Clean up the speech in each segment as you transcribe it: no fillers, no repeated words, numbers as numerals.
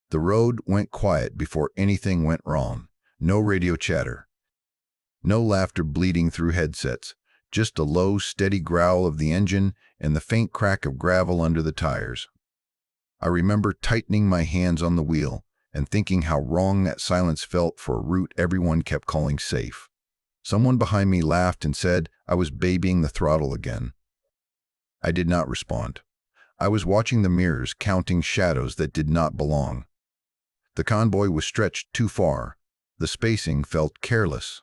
The road went quiet before anything went wrong. No radio chatter. No laughter bleeding through headsets. Just a low, steady growl of the engine and the faint crack of gravel under the tires. I remember tightening my hands on the wheel and thinking how wrong that silence felt for a route everyone kept calling safe. Someone behind me laughed and said I was babying the throttle again. I did not respond. I was watching the mirrors, counting shadows that did not belong. The convoy was stretched too far. The spacing felt careless.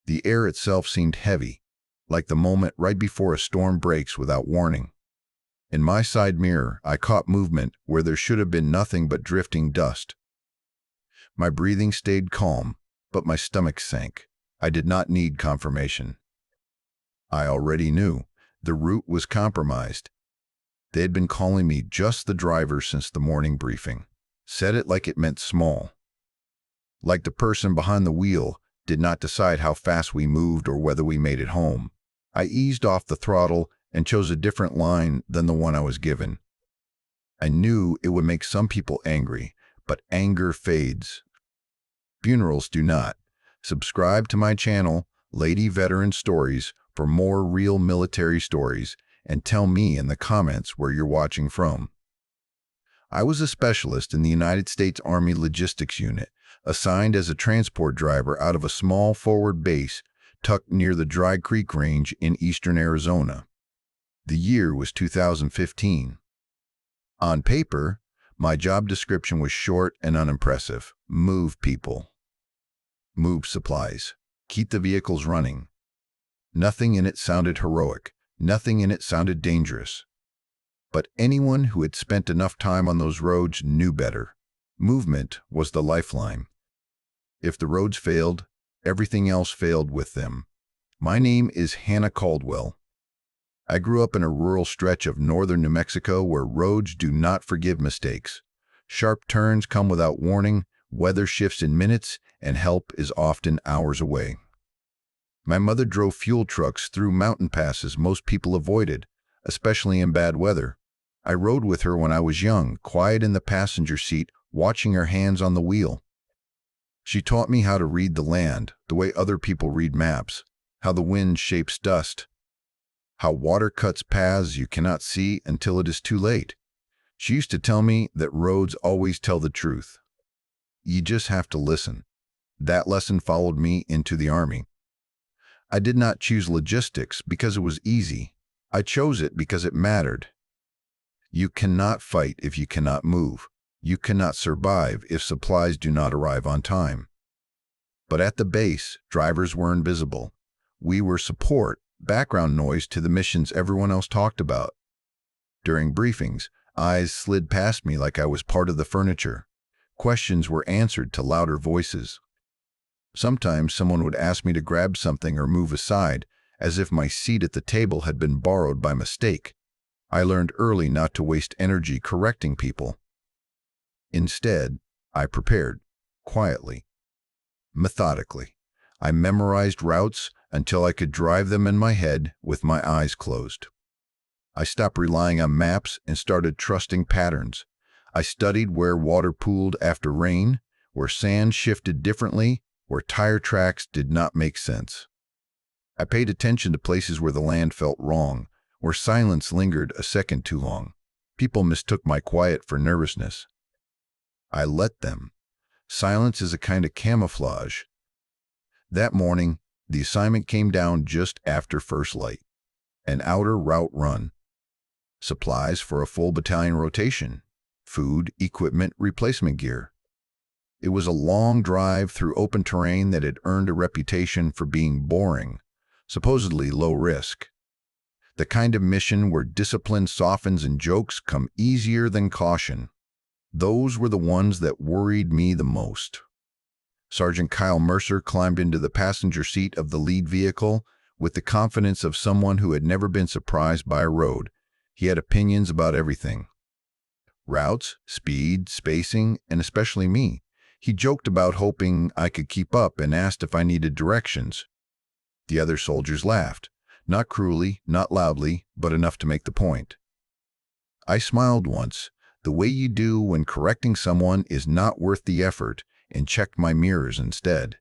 The air itself seemed heavy, like the moment right before a storm breaks without warning. In my side mirror, I caught movement where there should have been nothing but drifting dust. My breathing stayed calm, but my stomach sank. I did not need confirmation. I already knew. The route was compromised. They had been calling me just the driver since the morning briefing. Said it like it meant small. Like the person behind the wheel did not decide how fast we moved or whether we made it home. I eased off the throttle and chose a different line than the one I was given. I knew it would make some people angry, but anger fades. Funerals do not. Subscribe to my channel, Lady Veteran Stories, for more real military stories, and tell me in the comments where you're watching from. I was a specialist in the United States Army Logistics Unit, assigned as a transport driver out of a small forward base tucked near the Dry Creek Range in eastern Arizona. The year was 2015. On paper, my job description was short and unimpressive. Move people. Move supplies. Keep the vehicles running. Nothing in it sounded heroic. Nothing in it sounded dangerous. But anyone who had spent enough time on those roads knew better. Movement was the lifeline. If the roads failed, everything else failed with them. My name is Hannah Caldwell. I grew up in a rural stretch of northern New Mexico where roads do not forgive mistakes. Sharp turns come without warning, weather shifts in minutes, and help is often hours away. My mother drove fuel trucks through mountain passes most people avoided, especially in bad weather. I rode with her when I was young, quiet in the passenger seat, watching her hands on the wheel. She taught me how to read the land, the way other people read maps, how the wind shapes dust, how water cuts paths you cannot see until it is too late. She used to tell me that roads always tell the truth. You just have to listen. That lesson followed me into the Army. I did not choose logistics because it was easy. I chose it because it mattered. You cannot fight if you cannot move. You cannot survive if supplies do not arrive on time. But at the base, drivers were invisible. We were support, background noise to the missions everyone else talked about. During briefings, eyes slid past me like I was part of the furniture. Questions were answered to louder voices. Sometimes someone would ask me to grab something or move aside, as if my seat at the table had been borrowed by mistake. I learned early not to waste energy correcting people. Instead, I prepared, quietly, methodically. I memorized routes until I could drive them in my head with my eyes closed. I stopped relying on maps and started trusting patterns. I studied where water pooled after rain, where sand shifted differently, where tire tracks did not make sense. I paid attention to places where the land felt wrong, where silence lingered a second too long. People mistook my quiet for nervousness. I let them. Silence is a kind of camouflage. That morning, the assignment came down just after first light. An outer route run. Supplies for a full battalion rotation. Food, equipment, replacement gear. It was a long drive through open terrain that had earned a reputation for being boring, supposedly low risk. The kind of mission where discipline softens and jokes come easier than caution. Those were the ones that worried me the most. Sergeant Kyle Mercer climbed into the passenger seat of the lead vehicle with the confidence of someone who had never been surprised by a road. He had opinions about everything. Routes, speed, spacing, and especially me. He joked about hoping I could keep up and asked if I needed directions. The other soldiers laughed, not cruelly, not loudly, but enough to make the point. I smiled once, the way you do when correcting someone is not worth the effort, and checked my mirrors instead.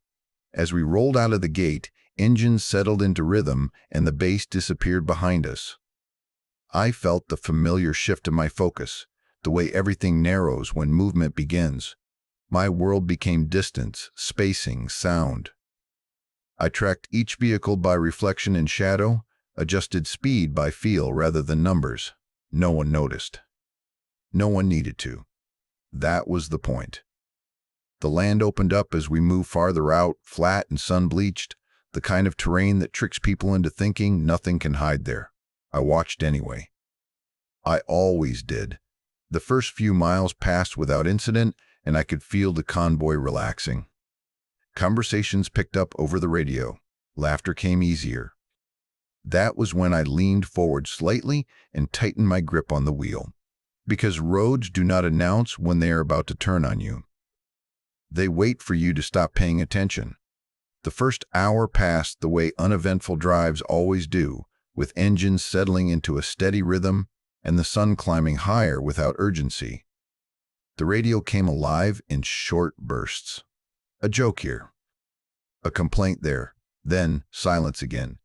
As we rolled out of the gate, engines settled into rhythm and the base disappeared behind us. I felt the familiar shift in my focus, the way everything narrows when movement begins. My world became distance, spacing, sound. I tracked each vehicle by reflection and shadow, adjusted speed by feel rather than numbers. No one noticed. No one needed to. That was the point. The land opened up as we moved farther out, flat and sun-bleached, the kind of terrain that tricks people into thinking nothing can hide there. I watched anyway. I always did. The first few miles passed without incident, and I could feel the convoy relaxing. Conversations picked up over the radio. Laughter came easier. That was when I leaned forward slightly and tightened my grip on the wheel. Because roads do not announce when they are about to turn on you. They wait for you to stop paying attention. The first hour passed the way uneventful drives always do, with engines settling into a steady rhythm and the sun climbing higher without urgency. The radio came alive in short bursts. A joke here. A complaint there. Then silence again.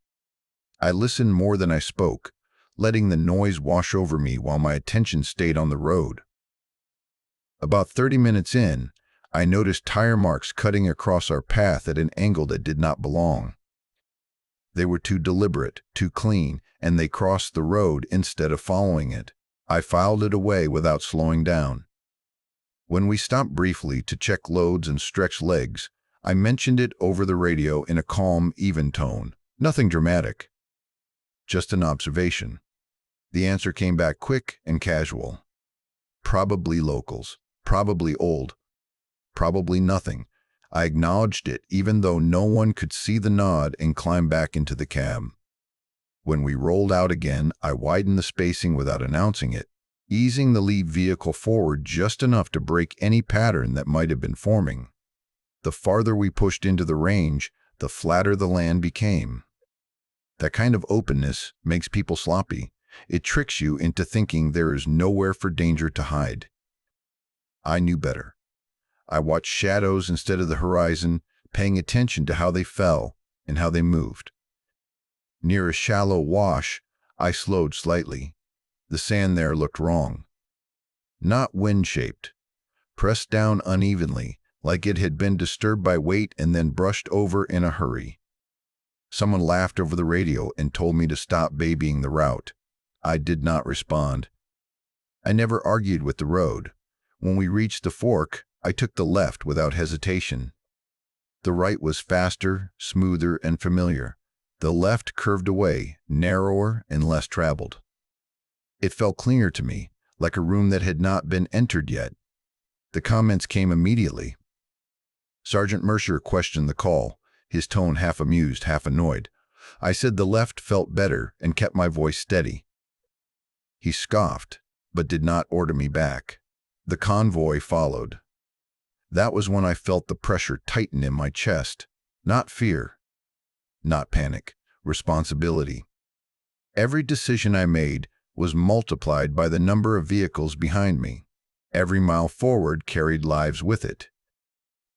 I listened more than I spoke, letting the noise wash over me while my attention stayed on the road. About 30 minutes in, I noticed tire marks cutting across our path at an angle that did not belong. They were too deliberate, too clean, and they crossed the road instead of following it. I filed it away without slowing down. When we stopped briefly to check loads and stretch legs, I mentioned it over the radio in a calm, even tone. Nothing dramatic. Just an observation. The answer came back quick and casual. Probably locals. Probably old. Probably nothing. I acknowledged it even though no one could see the nod and climbed back into the cab. When we rolled out again, I widened the spacing without announcing it, easing the lead vehicle forward just enough to break any pattern that might have been forming. The farther we pushed into the range, the flatter the land became. That kind of openness makes people sloppy. It tricks you into thinking there is nowhere for danger to hide. I knew better. I watched shadows instead of the horizon, paying attention to how they fell and how they moved. Near a shallow wash, I slowed slightly. The sand there looked wrong. Not wind-shaped. Pressed down unevenly, like it had been disturbed by weight and then brushed over in a hurry. Someone laughed over the radio and told me to stop babying the route. I did not respond. I never argued with the road. When we reached the fork, I took the left without hesitation. The right was faster, smoother, and familiar. The left curved away, narrower and less traveled. It felt cleaner to me, like a room that had not been entered yet. The comments came immediately. Sergeant Mercer questioned the call, his tone half amused, half annoyed. I said the left felt better and kept my voice steady. He scoffed, but did not order me back. The convoy followed. That was when I felt the pressure tighten in my chest. Not fear, not panic, responsibility. Every decision I made was multiplied by the number of vehicles behind me. Every mile forward carried lives with it.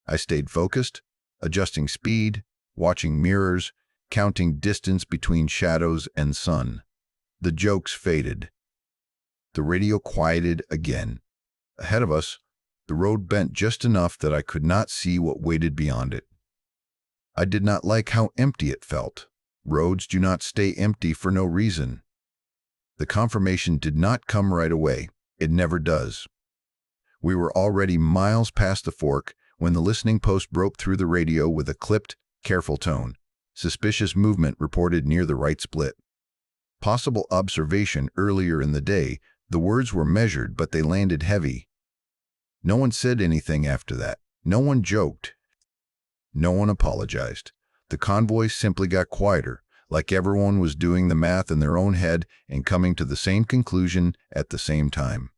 I stayed focused, adjusting speed, watching mirrors, counting distance between shadows and sun. The jokes faded. The radio quieted again. Ahead of us, the road bent just enough that I could not see what waited beyond it. I did not like how empty it felt. Roads do not stay empty for no reason. The confirmation did not come right away. It never does. We were already miles past the fork when the listening post broke through the radio with a clipped, careful tone. Suspicious movement reported near the right split. Possible observation earlier in the day. The words were measured, but they landed heavy. No one said anything after that. No one joked. No one apologized. The convoy simply got quieter, like everyone was doing the math in their own head and coming to the same conclusion at the same time.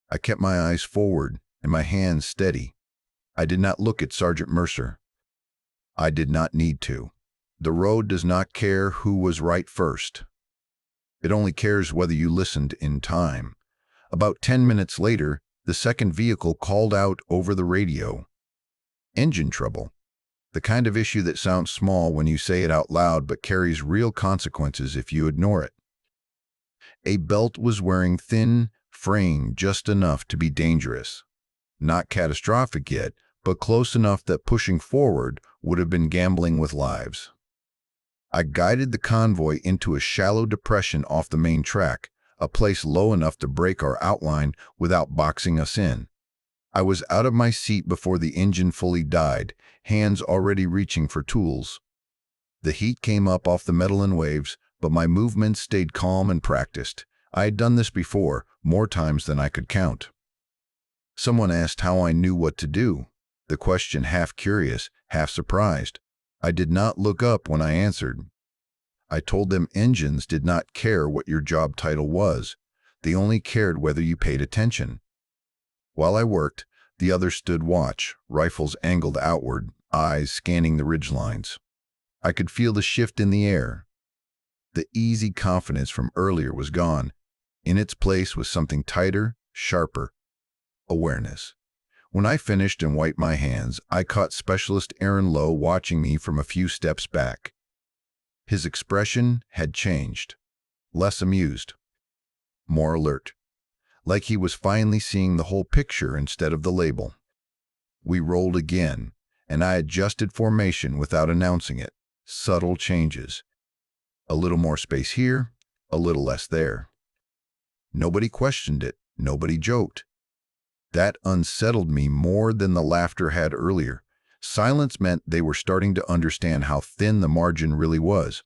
I kept my eyes forward and my hands steady. I did not look at Sergeant Mercer. I did not need to. The road does not care who was right first. It only cares whether you listened in time. About 10 minutes later, the second vehicle called out over the radio. Engine trouble. The kind of issue that sounds small when you say it out loud but carries real consequences if you ignore it. A belt was wearing thin, fraying just enough to be dangerous. Not catastrophic yet, but close enough that pushing forward would have been gambling with lives. I guided the convoy into a shallow depression off the main track, a place low enough to break our outline without boxing us in. I was out of my seat before the engine fully died, hands already reaching for tools. The heat came up off the metal and waves, but my movements stayed calm and practiced. I had done this before, more times than I could count. Someone asked how I knew what to do, the question half curious, half surprised. I did not look up when I answered. I told them engines did not care what your job title was. They only cared whether you paid attention. While I worked, the others stood watch, rifles angled outward, eyes scanning the ridgelines. I could feel the shift in the air. The easy confidence from earlier was gone. In its place was something tighter, sharper. Awareness. When I finished and wiped my hands, I caught Specialist Aaron Lowe watching me from a few steps back. His expression had changed. Less amused. More alert. Like he was finally seeing the whole picture instead of the label. We rolled again, and I adjusted formation without announcing it. Subtle changes. A little more space here, a little less there. Nobody questioned it. Nobody joked. That unsettled me more than the laughter had earlier. Silence meant they were starting to understand how thin the margin really was.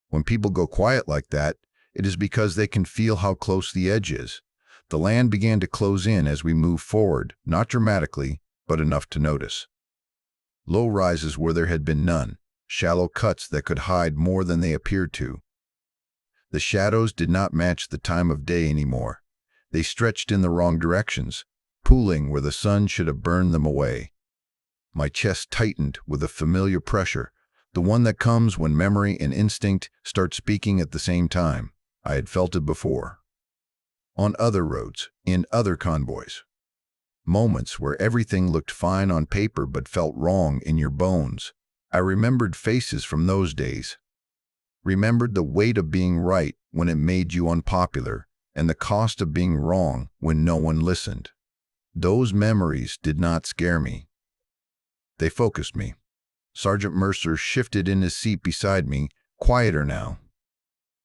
When people go quiet like that, it is because they can feel how close the edge is. The land began to close in as we moved forward, not dramatically, but enough to notice. Low rises where there had been none, shallow cuts that could hide more than they appeared to. The shadows did not match the time of day anymore. They stretched in the wrong directions, pooling where the sun should have burned them away. My chest tightened with a familiar pressure, the one that comes when memory and instinct start speaking at the same time. I had felt it before. On other roads, in other convoys. Moments where everything looked fine on paper but felt wrong in your bones. I remembered faces from those days. Remembered the weight of being right when it made you unpopular, and the cost of being wrong when no one listened. Those memories did not scare me. They focused me. Sergeant Mercer shifted in his seat beside me, quieter now.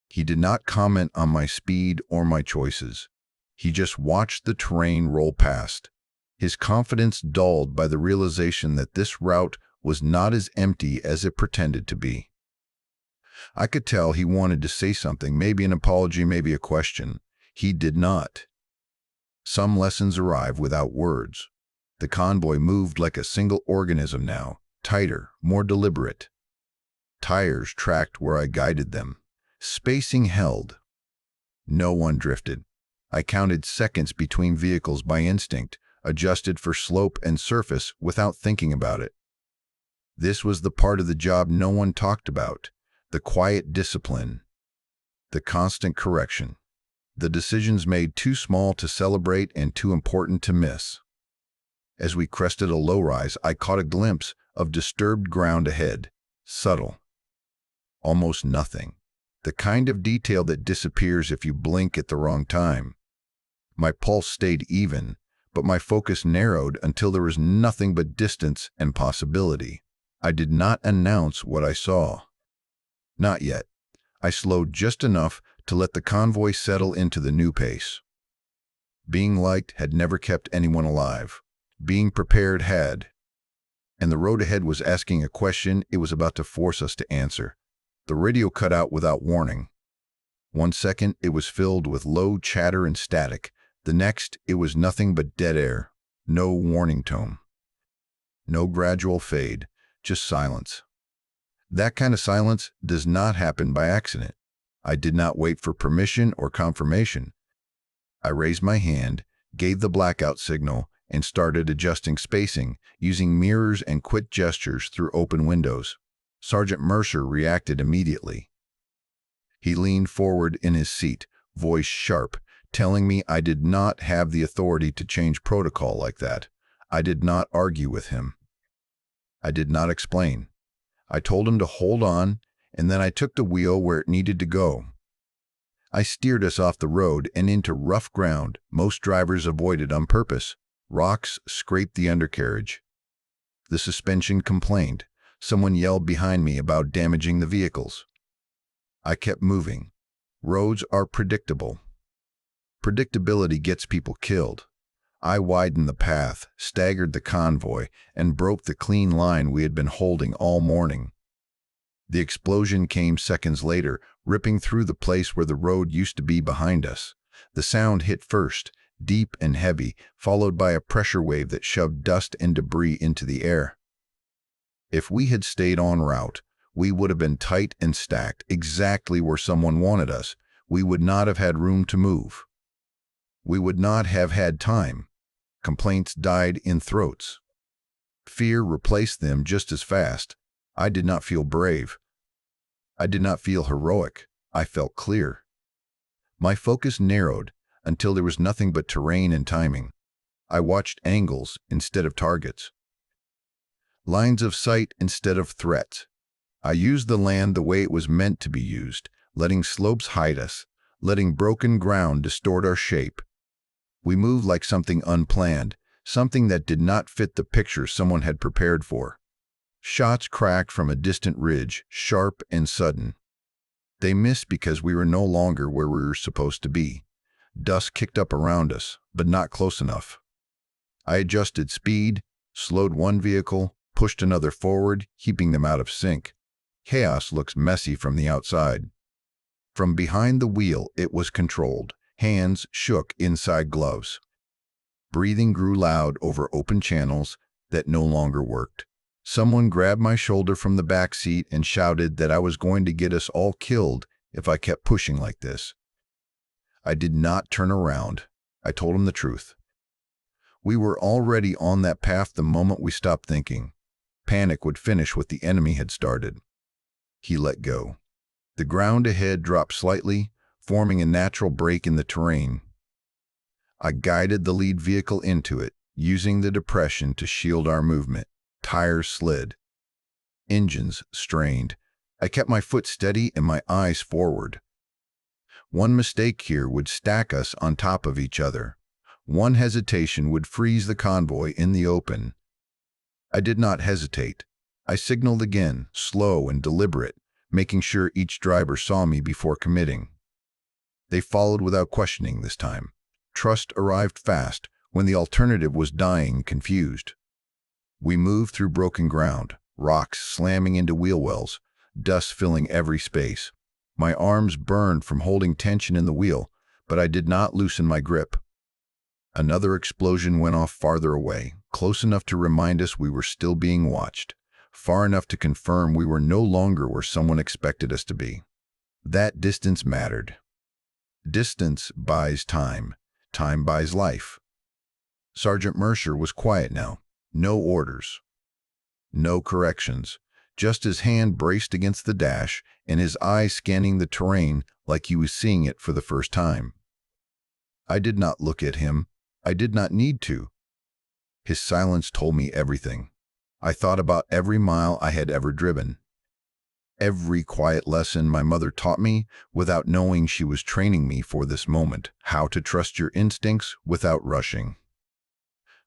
He did not comment on my speed or my choices. He just watched the terrain roll past, his confidence dulled by the realization that this route was not as empty as it pretended to be. I could tell he wanted to say something, maybe an apology, maybe a question. He did not. Some lessons arrive without words. The convoy moved like a single organism now, tighter, more deliberate. Tires tracked where I guided them. Spacing held. No one drifted. I counted seconds between vehicles by instinct, adjusted for slope and surface without thinking about it. This was the part of the job no one talked about, the quiet discipline, the constant correction, the decisions made too small to celebrate and too important to miss. As we crested a low rise, I caught a glimpse of disturbed ground ahead, subtle. Almost nothing. The kind of detail that disappears if you blink at the wrong time. My pulse stayed even, but my focus narrowed until there was nothing but distance and possibility. I did not announce what I saw. Not yet. I slowed just enough to let the convoy settle into the new pace. Being liked had never kept anyone alive. Being prepared had. And the road ahead was asking a question it was about to force us to answer. The radio cut out without warning. 1 second, it was filled with low chatter and static. The next, it was nothing but dead air. No warning tone. No gradual fade, just silence. That kind of silence does not happen by accident. I did not wait for permission or confirmation. I raised my hand, gave the blackout signal, and started adjusting spacing, using mirrors and quick gestures through open windows. Sergeant Mercer reacted immediately. He leaned forward in his seat, voice sharp, telling me I did not have the authority to change protocol like that. I did not argue with him. I did not explain. I told him to hold on, and then I took the wheel where it needed to go. I steered us off the road and into rough ground most drivers avoided on purpose. Rocks scraped the undercarriage. The suspension complained. Someone yelled behind me about damaging the vehicles. I kept moving. Roads are predictable. Predictability gets people killed. I widened the path, staggered the convoy, and broke the clean line we had been holding all morning. The explosion came seconds later, ripping through the place where the road used to be behind us. The sound hit first, deep and heavy, followed by a pressure wave that shoved dust and debris into the air. If we had stayed en route, we would have been tight and stacked exactly where someone wanted us. We would not have had room to move. We would not have had time. Complaints died in throats. Fear replaced them just as fast. I did not feel brave. I did not feel heroic. I felt clear. My focus narrowed until there was nothing but terrain and timing. I watched angles instead of targets, lines of sight instead of threats. I used the land the way it was meant to be used, letting slopes hide us, letting broken ground distort our shape. We moved like something unplanned, something that did not fit the picture someone had prepared for. Shots cracked from a distant ridge, sharp and sudden. They missed because we were no longer where we were supposed to be. Dust kicked up around us, but not close enough. I adjusted speed, slowed one vehicle, pushed another forward, keeping them out of sync. Chaos looks messy from the outside. From behind the wheel, it was controlled. Hands shook inside gloves. Breathing grew loud over open channels that no longer worked. Someone grabbed my shoulder from the back seat and shouted that I was going to get us all killed if I kept pushing like this. I did not turn around. I told him the truth. We were already on that path the moment we stopped thinking. Panic would finish what the enemy had started. He let go. The ground ahead dropped slightly, forming a natural break in the terrain. I guided the lead vehicle into it, using the depression to shield our movement. Tires slid. Engines strained. I kept my foot steady and my eyes forward. One mistake here would stack us on top of each other. One hesitation would freeze the convoy in the open. I did not hesitate. I signaled again, slow and deliberate, making sure each driver saw me before committing. They followed without questioning this time. Trust arrived fast when the alternative was dying confused. We moved through broken ground, rocks slamming into wheel wells, dust filling every space. My arms burned from holding tension in the wheel, but I did not loosen my grip. Another explosion went off farther away, close enough to remind us we were still being watched, far enough to confirm we were no longer where someone expected us to be. That distance mattered. Distance buys time. Time buys life. Sergeant Mercer was quiet now. No orders. No corrections. Just his hand braced against the dash and his eyes scanning the terrain like he was seeing it for the first time. I did not look at him. I did not need to. His silence told me everything. I thought about every mile I had ever driven. Every quiet lesson my mother taught me without knowing she was training me for this moment. How to trust your instincts without rushing.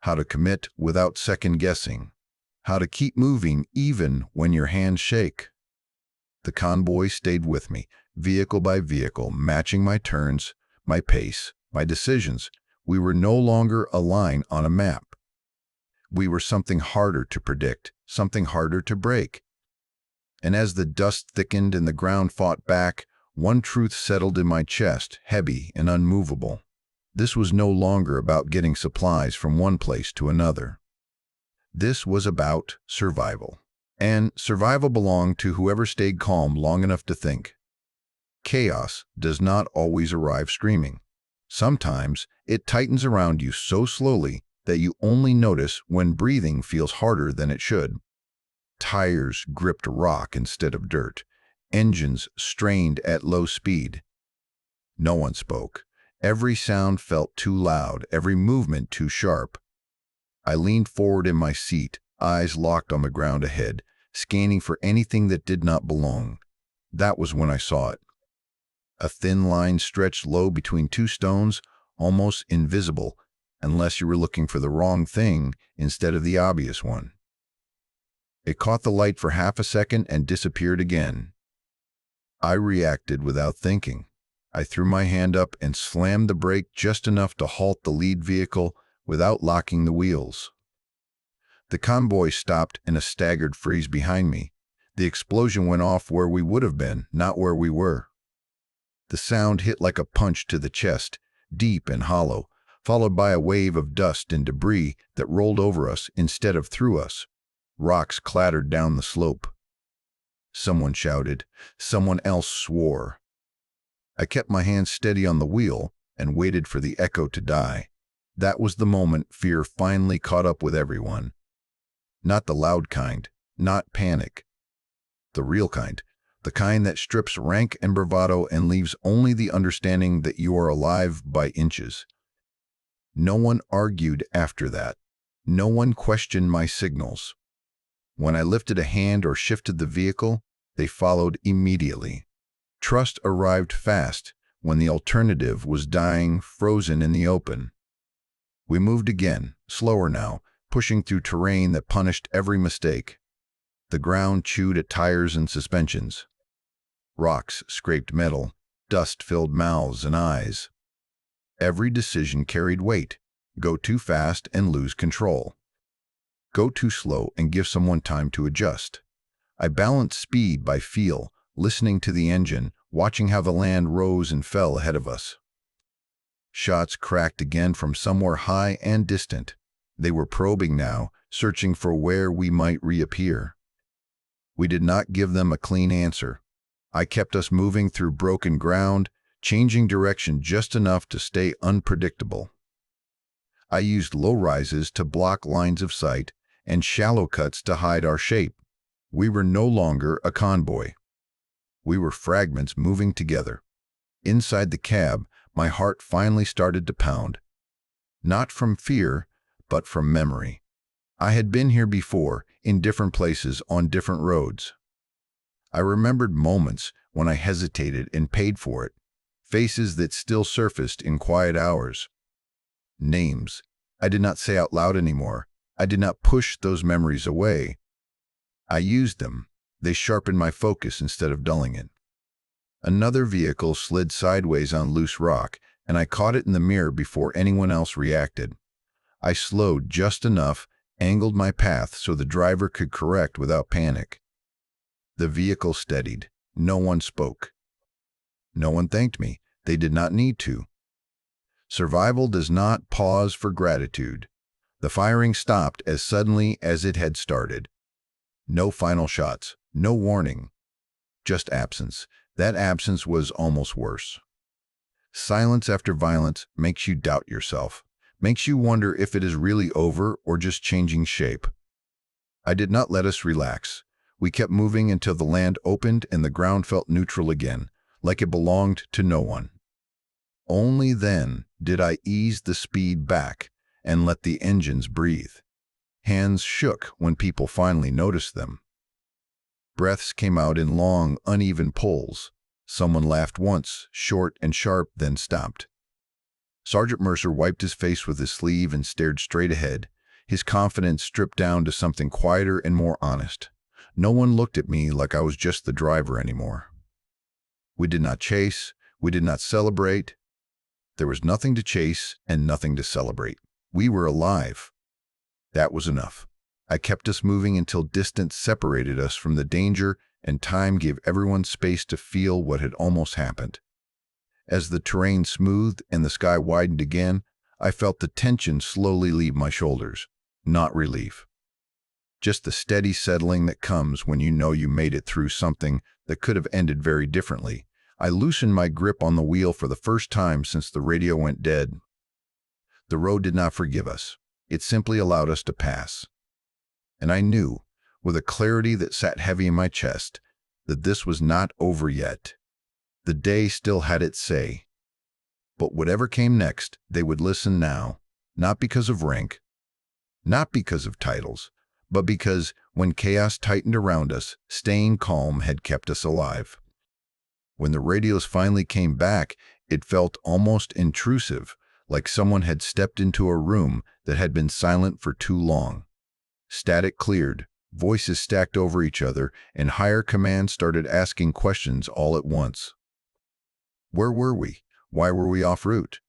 How to commit without second-guessing. How to keep moving even when your hands shake. The convoy stayed with me, vehicle by vehicle, matching my turns, my pace, my decisions. We were no longer a line on a map. We were something harder to predict, something harder to break. And as the dust thickened and the ground fought back, one truth settled in my chest, heavy and unmovable. This was no longer about getting supplies from one place to another. This was about survival. And survival belonged to whoever stayed calm long enough to think. Chaos does not always arrive screaming. Sometimes it tightens around you so slowly that you only notice when breathing feels harder than it should. Tires gripped rock instead of dirt. Engines strained at low speed. No one spoke. Every sound felt too loud, every movement too sharp. I leaned forward in my seat, eyes locked on the ground ahead, scanning for anything that did not belong. That was when I saw it. A thin line stretched low between two stones, almost invisible, unless you were looking for the wrong thing instead of the obvious one. It caught the light for half a second and disappeared again. I reacted without thinking. I threw my hand up and slammed the brake just enough to halt the lead vehicle without locking the wheels. The convoy stopped in a staggered freeze behind me. The explosion went off where we would have been, not where we were. The sound hit like a punch to the chest, deep and hollow, followed by a wave of dust and debris that rolled over us instead of through us. Rocks clattered down the slope. Someone shouted. Someone else swore. I kept my hand steady on the wheel and waited for the echo to die. That was the moment fear finally caught up with everyone. Not the loud kind, not panic. The real kind, the kind that strips rank and bravado and leaves only the understanding that you are alive by inches. No one argued after that. No one questioned my signals. When I lifted a hand or shifted the vehicle, they followed immediately. Trust arrived fast when the alternative was dying, frozen in the open. We moved again, slower now, pushing through terrain that punished every mistake. The ground chewed at tires and suspensions. Rocks scraped metal, dust filled mouths and eyes. Every decision carried weight. Go too fast and lose control. Go too slow and give someone time to adjust. I balanced speed by feel, listening to the engine, watching how the land rose and fell ahead of us. Shots cracked again from somewhere high and distant. They were probing now, searching for where we might reappear. We did not give them a clean answer. I kept us moving through broken ground, changing direction just enough to stay unpredictable. I used low rises to block lines of sight and shallow cuts to hide our shape. We were no longer a convoy. We were fragments moving together. Inside the cab, my heart finally started to pound. Not from fear, but from memory. I had been here before, in different places, on different roads. I remembered moments when I hesitated and paid for it, faces that still surfaced in quiet hours. Names I did not say out loud anymore. I did not push those memories away. I used them. They sharpened my focus instead of dulling it. Another vehicle slid sideways on loose rock, and I caught it in the mirror before anyone else reacted. I slowed just enough, angled my path so the driver could correct without panic. The vehicle steadied. No one spoke. No one thanked me. They did not need to. Survival does not pause for gratitude. The firing stopped as suddenly as it had started. No final shots, no warning, just absence. That absence was almost worse. Silence after violence makes you doubt yourself, makes you wonder if it is really over or just changing shape. I did not let us relax. We kept moving until the land opened and the ground felt neutral again, like it belonged to no one. Only then did I ease the speed back and let the engines breathe. Hands shook when people finally noticed them. Breaths came out in long, uneven pulls. Someone laughed once, short and sharp, then stopped. Sergeant Mercer wiped his face with his sleeve and stared straight ahead, his confidence stripped down to something quieter and more honest. No one looked at me like I was just the driver anymore. We did not chase. We did not celebrate. There was nothing to chase and nothing to celebrate. We were alive. That was enough. I kept us moving until distance separated us from the danger and time gave everyone space to feel what had almost happened. As the terrain smoothed and the sky widened again, I felt the tension slowly leave my shoulders. Not relief. Just the steady settling that comes when you know you made it through something that could have ended very differently. I loosened my grip on the wheel for the first time since the radio went dead. The road did not forgive us. It simply allowed us to pass. And I knew, with a clarity that sat heavy in my chest, that this was not over yet. The day still had its say. But whatever came next, they would listen now, not because of rank, not because of titles, but because when chaos tightened around us, staying calm had kept us alive. When the radios finally came back, it felt almost intrusive, like someone had stepped into a room that had been silent for too long. Static cleared, voices stacked over each other, and higher command started asking questions all at once. Where were we? Why were we off route?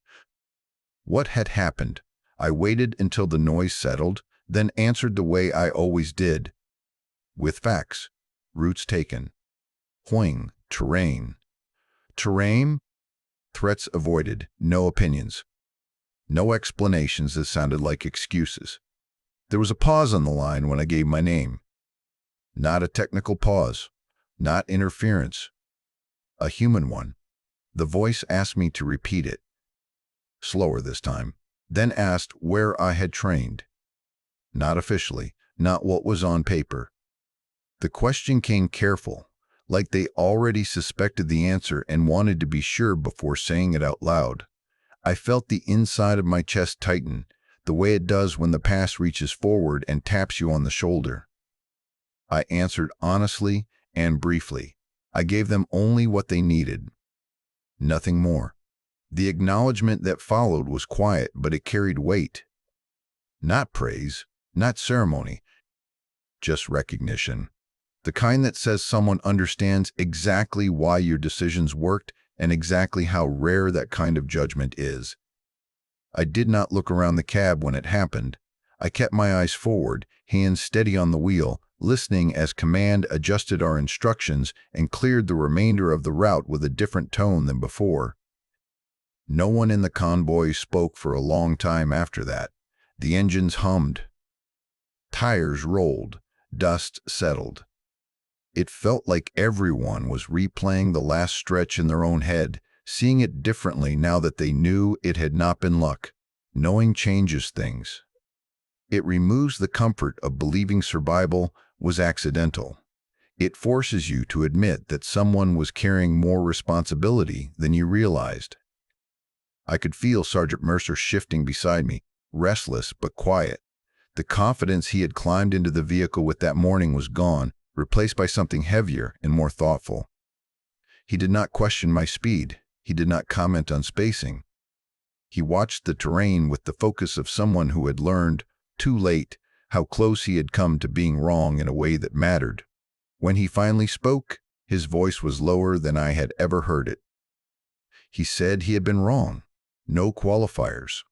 What had happened? I waited until the noise settled, then answered the way I always did. With facts. Routes taken. Hoing. Terrain. Terrain? Threats avoided. No opinions. No explanations that sounded like excuses. There was a pause on the line when I gave my name. Not a technical pause. Not interference. A human one. The voice asked me to repeat it. Slower this time. Then asked where I had trained. Not officially. Not what was on paper. The question came careful, like they already suspected the answer and wanted to be sure before saying it out loud. I felt the inside of my chest tighten, the way it does when the past reaches forward and taps you on the shoulder. I answered honestly and briefly. I gave them only what they needed. Nothing more. The acknowledgement that followed was quiet, but it carried weight. Not praise, not ceremony, just recognition. The kind that says someone understands exactly why your decisions worked and exactly how rare that kind of judgment is. I did not look around the cab when it happened. I kept my eyes forward, hands steady on the wheel, listening as command adjusted our instructions and cleared the remainder of the route with a different tone than before. No one in the convoy spoke for a long time after that. The engines hummed. Tires rolled. Dust settled. It felt like everyone was replaying the last stretch in their own head, seeing it differently now that they knew it had not been luck. Knowing changes things. It removes the comfort of believing survival was accidental. It forces you to admit that someone was carrying more responsibility than you realized. I could feel Sergeant Mercer shifting beside me, restless but quiet. The confidence he had climbed into the vehicle with that morning was gone, replaced by something heavier and more thoughtful. He did not question my speed. He did not comment on spacing. He watched the terrain with the focus of someone who had learned, too late, how close he had come to being wrong in a way that mattered. When he finally spoke, his voice was lower than I had ever heard it. He said he had been wrong. No qualifiers.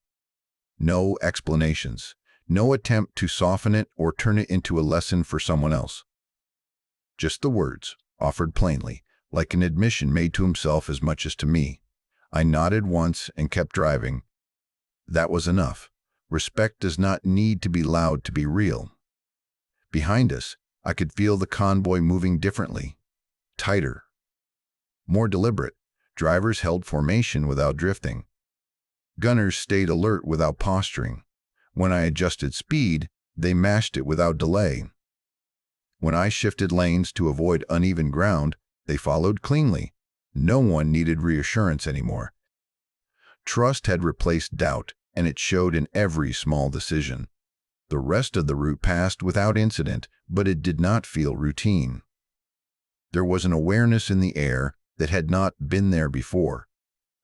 No explanations. No attempt to soften it or turn it into a lesson for someone else. Just the words, offered plainly, like an admission made to himself as much as to me. I nodded once and kept driving. That was enough. Respect does not need to be loud to be real. Behind us, I could feel the convoy moving differently. Tighter. More deliberate. Drivers held formation without drifting. Gunners stayed alert without posturing. When I adjusted speed, they matched it without delay. When I shifted lanes to avoid uneven ground, they followed cleanly. No one needed reassurance anymore. Trust had replaced doubt, and it showed in every small decision. The rest of the route passed without incident, but it did not feel routine. There was an awareness in the air that had not been there before,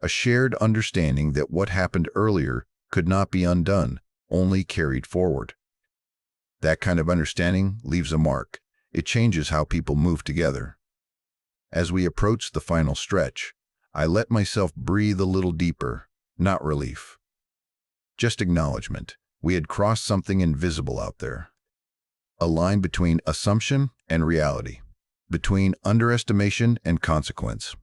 a shared understanding that what happened earlier could not be undone, only carried forward. That kind of understanding leaves a mark. It changes how people move together. As we approached the final stretch, I let myself breathe a little deeper, not relief. Just acknowledgement. We had crossed something invisible out there. A line between assumption and reality, between underestimation and consequence.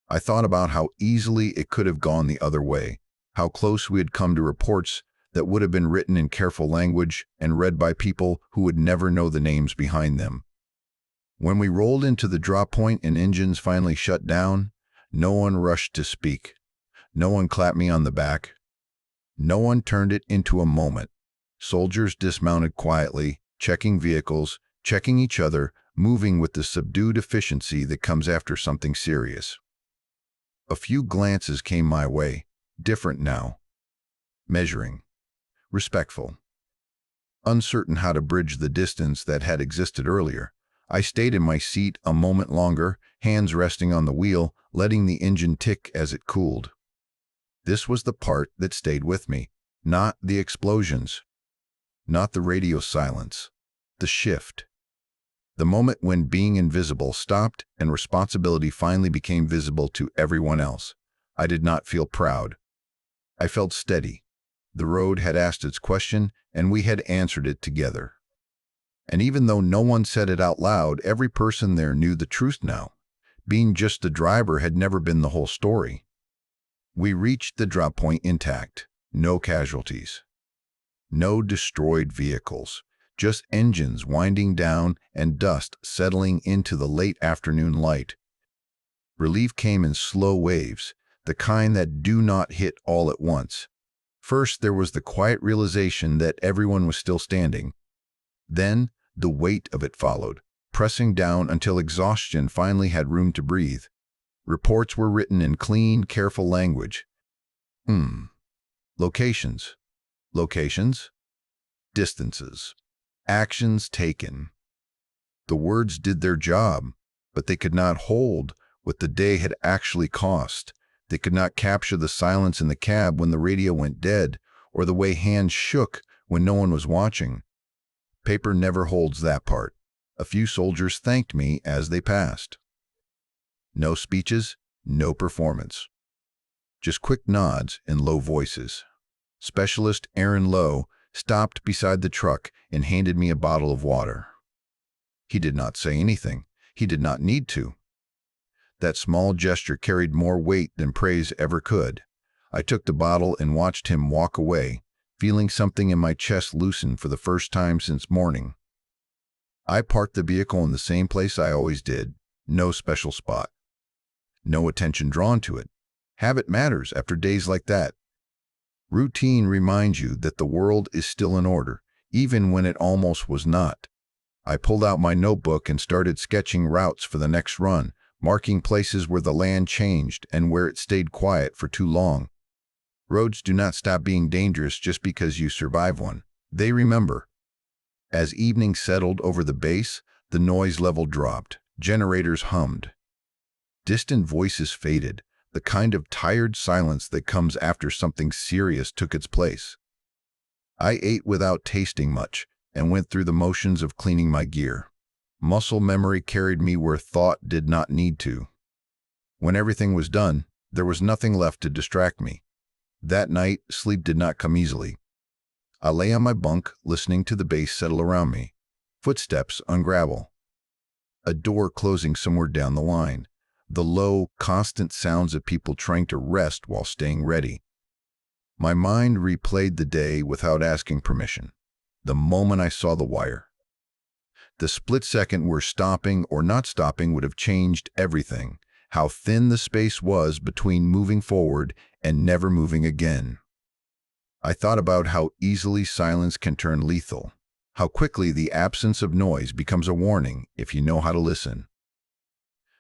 I thought about how easily it could have gone the other way, how close we had come to reports that would have been written in careful language and read by people who would never know the names behind them. When we rolled into the drop point and engines finally shut down, no one rushed to speak. No one clapped me on the back. No one turned it into a moment. Soldiers dismounted quietly, checking vehicles, checking each other, moving with the subdued efficiency that comes after something serious. A few glances came my way, different now. Measuring. Respectful. Uncertain how to bridge the distance that had existed earlier, I stayed in my seat a moment longer, hands resting on the wheel, letting the engine tick as it cooled. This was the part that stayed with me, not the explosions, not the radio silence, the shift. The moment when being invisible stopped and responsibility finally became visible to everyone else. I did not feel proud. I felt steady. The road had asked its question, and we had answered it together. And even though no one said it out loud, every person there knew the truth now. Being just a driver had never been the whole story. We reached the drop point intact. No casualties. No destroyed vehicles. Just engines winding down and dust settling into the late afternoon light. Relief came in slow waves, the kind that do not hit all at once. First, there was the quiet realization that everyone was still standing. Then, the weight of it followed, pressing down until exhaustion finally had room to breathe. Reports were written in clean, careful language. Locations. Locations. Distances. Actions taken. The words did their job, but they could not hold what the day had actually cost. They could not capture the silence in the cab when the radio went dead, or the way hands shook when no one was watching. Paper never holds that part. A few soldiers thanked me as they passed. No speeches, no performance. Just quick nods and low voices. Specialist Aaron Lowe stopped beside the truck and handed me a bottle of water. He did not say anything. He did not need to. That small gesture carried more weight than praise ever could. I took the bottle and watched him walk away, feeling something in my chest loosen for the first time since morning. I parked the vehicle in the same place I always did. No special spot. No attention drawn to it. Habit matters after days like that. Routine reminds you that the world is still in order, even when it almost was not. I pulled out my notebook and started sketching routes for the next run, marking places where the land changed and where it stayed quiet for too long. Roads do not stop being dangerous just because you survive one. They remember. As evening settled over the base, the noise level dropped. Generators hummed. Distant voices faded. The kind of tired silence that comes after something serious took its place. I ate without tasting much and went through the motions of cleaning my gear. Muscle memory carried me where thought did not need to. When everything was done, there was nothing left to distract me. That night, sleep did not come easily. I lay on my bunk, listening to the bass settle around me. Footsteps on gravel. A door closing somewhere down the line. The low, constant sounds of people trying to rest while staying ready. My mind replayed the day without asking permission. The moment I saw the wire. The split second where stopping or not stopping would have changed everything. How thin the space was between moving forward and never moving again. I thought about how easily silence can turn lethal. How quickly the absence of noise becomes a warning if you know how to listen.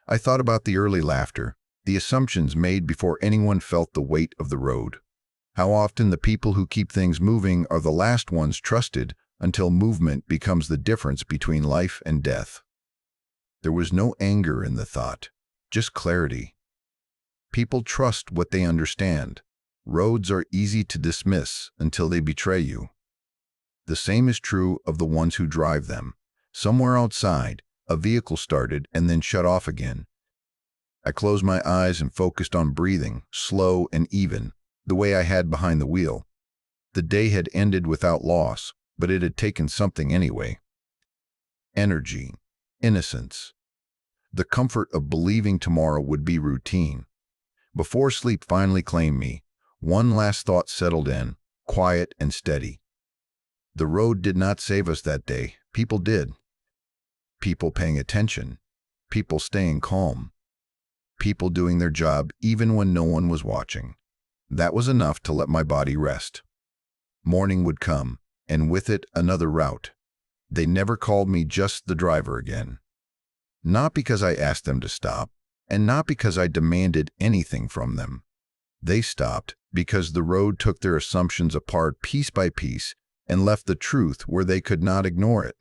I thought about the early laughter, the assumptions made before anyone felt the weight of the road. How often the people who keep things moving are the last ones trusted until movement becomes the difference between life and death. There was no anger in the thought, just clarity. People trust what they understand. Roads are easy to dismiss until they betray you. The same is true of the ones who drive them. Somewhere outside, a vehicle started and then shut off again. I closed my eyes and focused on breathing, slow and even, the way I had behind the wheel. The day had ended without loss, but it had taken something anyway. Energy, innocence, the comfort of believing tomorrow would be routine. Before sleep finally claimed me, one last thought settled in, quiet and steady. The road did not save us that day. People did. People paying attention. People staying calm. People doing their job even when no one was watching. That was enough to let my body rest. Morning would come, and with it another route. They never called me just the driver again. Not because I asked them to stop, And not because I demanded anything from them. They stopped because the road took their assumptions apart piece by piece and left the truth where they could not ignore it.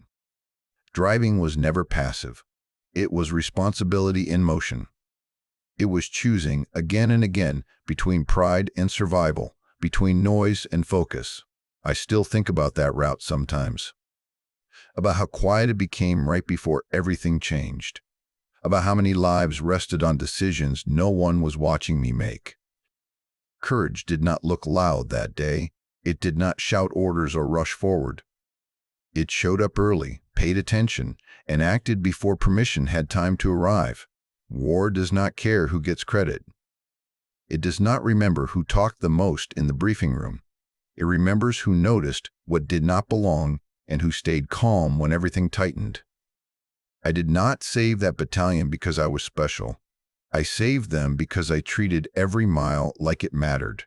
Driving was never passive. It was responsibility in motion. It was choosing again and again between pride and survival, between noise and focus. I still think about that route sometimes. About how quiet it became right before everything changed. About how many lives rested on decisions no one was watching me make. Courage did not look loud that day. It did not shout orders or rush forward. It showed up early, paid attention, and acted before permission had time to arrive. War does not care who gets credit. It does not remember who talked the most in the briefing room. It remembers who noticed what did not belong and who stayed calm when everything tightened. I did not save that battalion because I was special. I saved them because I treated every mile like it mattered.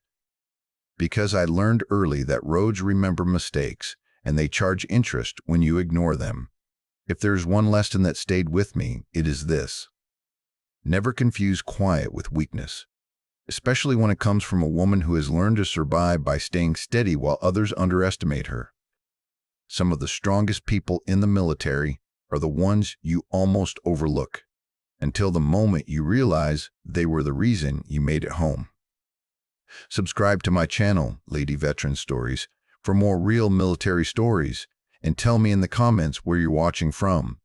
Because I learned early that roads remember mistakes, and they charge interest when you ignore them. If there's one lesson that stayed with me, it is this. Never confuse quiet with weakness, especially when it comes from a woman who has learned to survive by staying steady while others underestimate her. Some of the strongest people in the military are the ones you almost overlook, until the moment you realize they were the reason you made it home. Subscribe to my channel, Lady Veteran Stories, for more real military stories, and tell me in the comments where you're watching from.